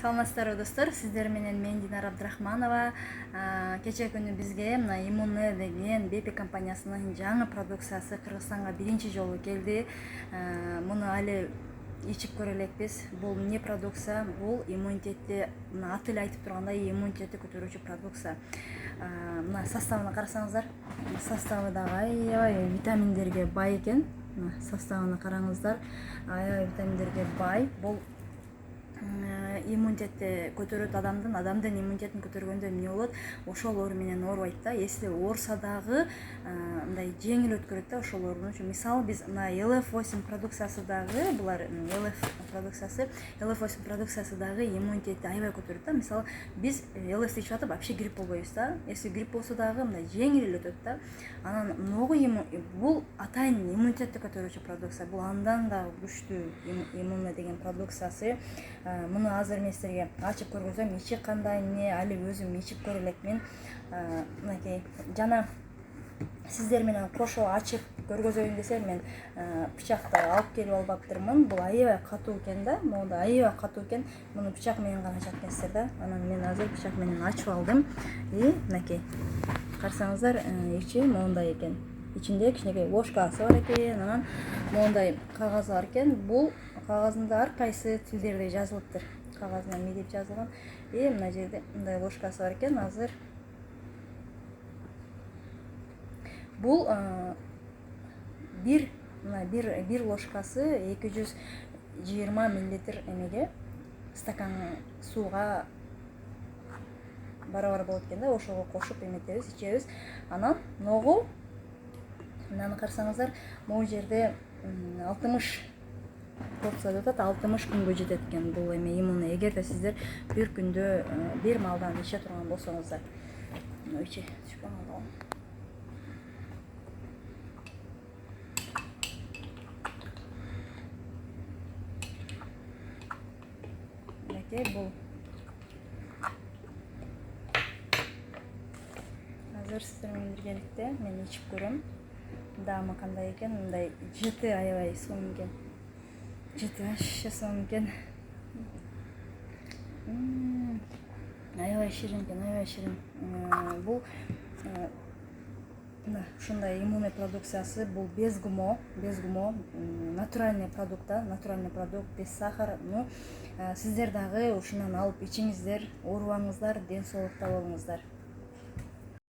Саламатсыздарбы достор, сиздер менен мен Динара Абдрахманова. Кече күнү бизге мына Иммуне деген BP компаниясынын жаңы продукциясы Кыргызстанга биринчи жолу келди. Муну али ичип көрө элекпиз. Бул эмне продукция? Бул иммунитетти, мына аты эле айтып тургандай, иммунитетти көтөрүүчү продукция. Мына составына карасаңыздар, составы дагы аябай витаминдерге бай экен. Составына караңыздар, аябай витаминдерге бай. Бул иммунитетти көтөрөт, адамдын иммунитетин көтөргөндө эмне болот? Ошол оору менен оорубайт да. Если ооруса дагы мындай жеңил өткөрөт да ошол оорууну. Мисалы биз мына LF8 продукциясы дагы, булар LF8 продукциясы дагы иммунитетти аябай көтөрөт да. Мисалы биз LF ичип атып вообще грипп болбойбуз да. Если грипп болсо дагы мындай жеңил эле өтөт да. Анан бул атайын иммунитетти көтөрүүчү продукция. Бул андан да күчтүү иммуне деген продукциясы. Муну азыр мен силерге ачып көргөзөм. Ичи кандай, эмне, али өзүм ичип көрө элекмин. Мынакей жана сиздер менен кошо ачып көргөзөйүн десем, мен бычакты алып келип албаптырмын. Бул аябай катуу экен да. Моунда аябай катуу экен. Муну бычак менен гана ачат экенсиздер да. Анан мен азыр бычак менен ачып алдым. Мынакей карасаңыздар, ичи моундай экен. Ичинде кичинекей ложкасы бар экен. Анан моундай кагаз бар экен. Бул кагаздын ар кайсы тилдерде жазылыптыр. Кагазына эмне деп жазылган? Мына жерде мындай ложкасы бар экен. Азыр бул бир ложкасы 220 мл эмеге, стакан сууга барабар болот экен да. Ошого кошуп эметебиз, ичебиз. Анан ногу мынаны карасаңыздар, могу жерде 60 порция деп атат, 60 күнгө жетет экен бул эме иммуне. Эгерде сиздер бир күндө бир маалдан иче турган болсоңуздар. Ичи түшүп калган. Мынакей бул. Азыр сиздер менен биргеликте мен ичип көрөм. Даамы кандай экен? Мындай жыты аябай сонун экен. Жыты вообще сонун экен. Аябай ширин экен, аябай ширин. Бул мына ушундай иммуне продукциясы. Бул без ГМО, натуральный продукт, без сахар. Сиздер дагы ушундан алып ичиңиздер, оорубаңыздар, ден соолукта болуңуздар.